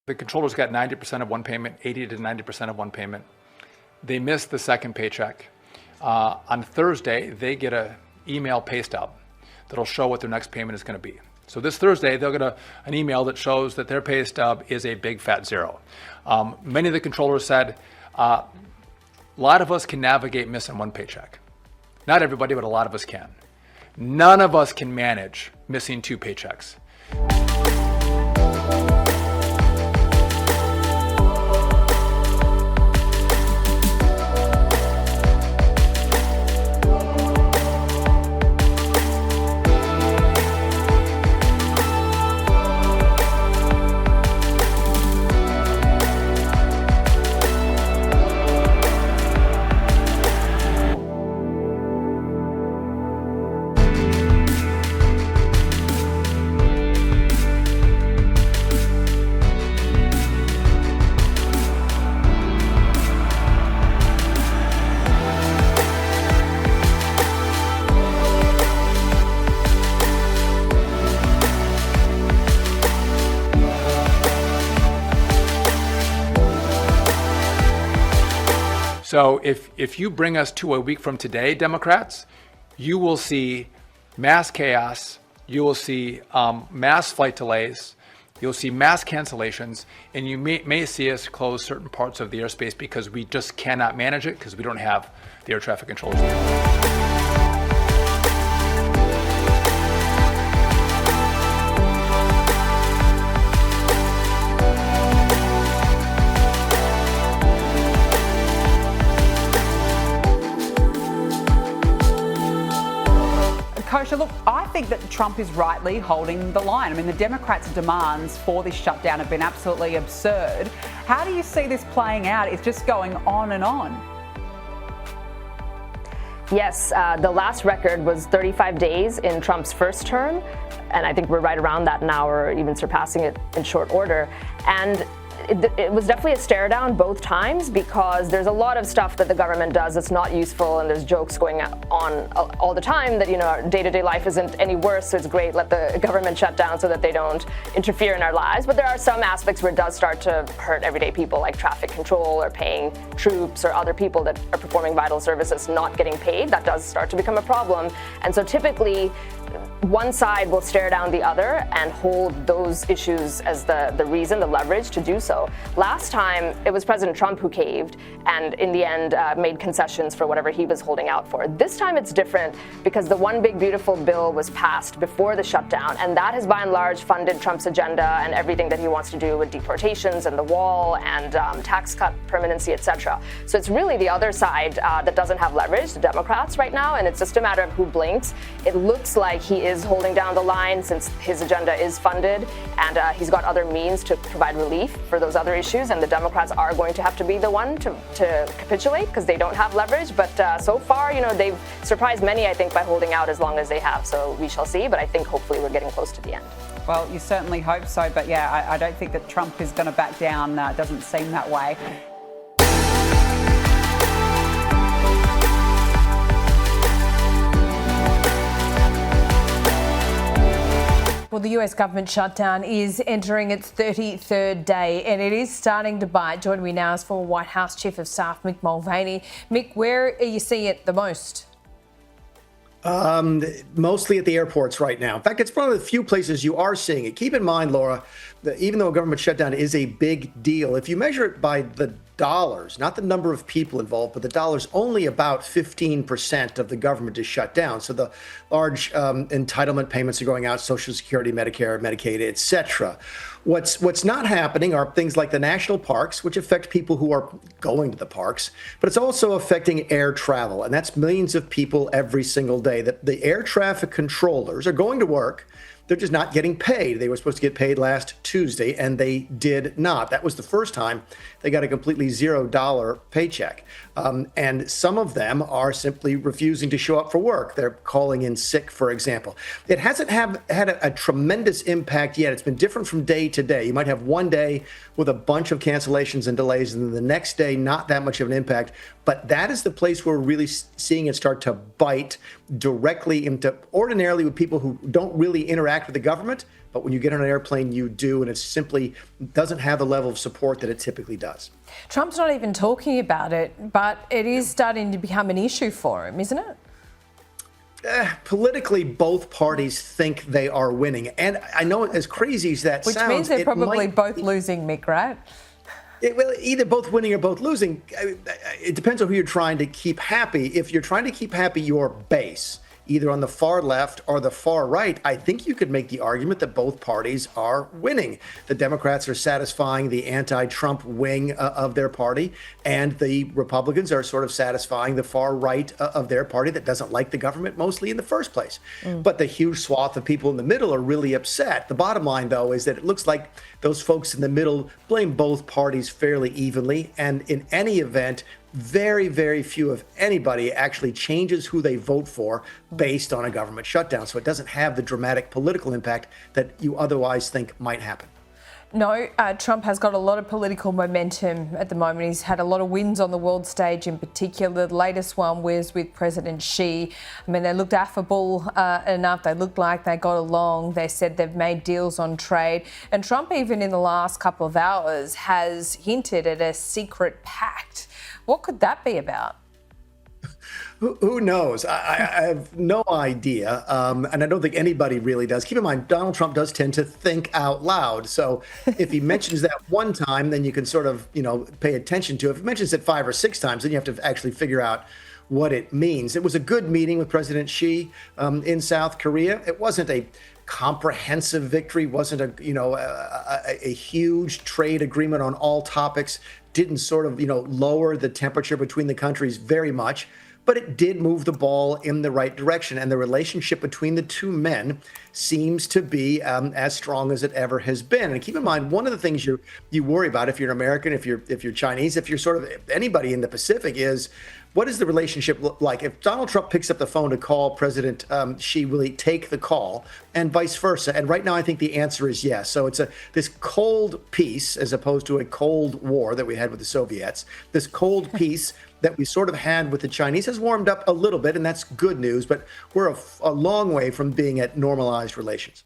The controllers got 90% of one payment, 80 to 90% of one payment. They missed the second paycheck. On Thursday, they get an email pay stub that'll show what their next payment is going to be. So this Thursday, they'll get an email that shows that their pay stub is a big fat zero. Many of the controllers said, a lot of us can navigate missing one paycheck. Not everybody, but a lot of us can. None of us can manage missing two paychecks. So if you bring us to a week from today, Democrats, you will see mass chaos, you will see mass flight delays, you'll see mass cancellations, and you may see us close certain parts of the airspace because we just cannot manage it because we don't have the air traffic controllers. Kosha, look, I think that Trump is rightly holding the line. I mean, the Democrats' demands for this shutdown have been absolutely absurd. How do you see this playing out? It's just going on and on. Yes, the last record was 35 days in Trump's first term, and I think we're right around that now, or even surpassing it in short order. And it was definitely a stare down both times because there's a lot of stuff that the government does that's not useful, and there's jokes going on all the time that, you know, our day-to-day life isn't any worse, so it's great, let the government shut down so that they don't interfere in our lives. But there are some aspects where it does start to hurt everyday people, like traffic control or paying troops or other people that are performing vital services not getting paid. That does start to become a problem. And so typically one side will stare down the other and hold those issues as the reason, the leverage to do so. Last time, it was President Trump who caved and in the end made concessions for whatever he was holding out for. This time it's different because the One Big Beautiful bill was passed before the shutdown, and that has by and large funded Trump's agenda and everything that he wants to do with deportations and the wall and tax cut permanency, etc. So it's really the other side that doesn't have leverage, the Democrats right now, and it's just a matter of who blinks. It looks like he is holding down the line since his agenda is funded and he's got other means to provide relief for those other issues, and the Democrats are going to have to be the one to capitulate because they don't have leverage. But so far, you know, they've surprised many, I think, by holding out as long as they have. So we shall see, but I think hopefully we're getting close to the end. Well, you certainly hope so, but yeah, I don't think that Trump is going to back down. It doesn't seem that way. Well, the US government shutdown is entering its 33rd day and it is starting to bite. Joining me now is former White House Chief of Staff Mick Mulvaney. Mick, where are you seeing it the most? Mostly at the airports right now. In fact, it's one of the few places you are seeing it. Keep in mind, Laura, that even though a government shutdown is a big deal, if you measure it by the dollars, not the number of people involved, but the dollars, only about 15% of the government is shut down. So the large entitlement payments are going out, Social Security, Medicare, Medicaid, etc. What's not happening are things like the national parks, which affect people who are going to the parks, but it's also affecting air travel, and that's millions of people every single day. That the air traffic controllers are going to work. They're just not getting paid. They were supposed to get paid last Tuesday, and they did not. That was the first time they got a completely $0 paycheck. And some of them are simply refusing to show up for work. They're calling in sick, for example. It hasn't had a tremendous impact yet. It's been different from day to day. You might have one day with a bunch of cancellations and delays, and then the next day, not that much of an impact. But that is the place where we're really seeing it start to bite directly into, ordinarily with people who don't really interact with the government, but when you get on an airplane, you do, and it simply doesn't have the level of support that it typically does. Trump's not even talking about it, but it is starting to become an issue for him, isn't it? Politically, both parties think they are winning. And I know, as crazy as that Which sounds, means they're it probably might both losing, Mick, right? Well, either both winning or both losing. It depends on who you're trying to keep happy. If you're trying to keep happy your base, either on the far left or the far right, I think you could make the argument that both parties are winning. The Democrats are satisfying the anti-Trump wing of their party, and the Republicans are sort of satisfying the far right of their party that doesn't like the government mostly in the first place. But the huge swath of people in the middle are really upset. The bottom line, though, is that it looks like those folks in the middle blame both parties fairly evenly, and in any event, very, very few of anybody actually changes who they vote for based on a government shutdown. So it doesn't have the dramatic political impact that you otherwise think might happen. No, Trump has got a lot of political momentum at the moment. He's had a lot of wins on the world stage in particular. The latest one was with President Xi. I mean, they looked affable enough. They looked like they got along. They said they've made deals on trade. And Trump, even in the last couple of hours, has hinted at a secret pact. What could that be about? Who knows? I have no idea. And I don't think anybody really does. Keep in mind, Donald Trump does tend to think out loud. So if he mentions that one time, then you can sort of, pay attention to it. If he mentions it 5 or 6 times, then you have to actually figure out what it means. It was a good meeting with President Xi in South Korea. It wasn't a comprehensive victory, wasn't a huge trade agreement on all topics, didn't sort of, lower the temperature between the countries very much, but it did move the ball in the right direction. And the relationship between the two men seems to be as strong as it ever has been. And keep in mind, one of the things you worry about if you're an American, if you're Chinese, if you're sort of anybody in the Pacific is, what does the relationship look like? If Donald Trump picks up the phone to call President Xi, will he take the call, and vice versa? And right now, I think the answer is yes. So it's this cold peace, as opposed to a cold war that we had with the Soviets. This cold peace that we sort of had with the Chinese has warmed up a little bit, and that's good news. But we're a long way from being at normalized relations.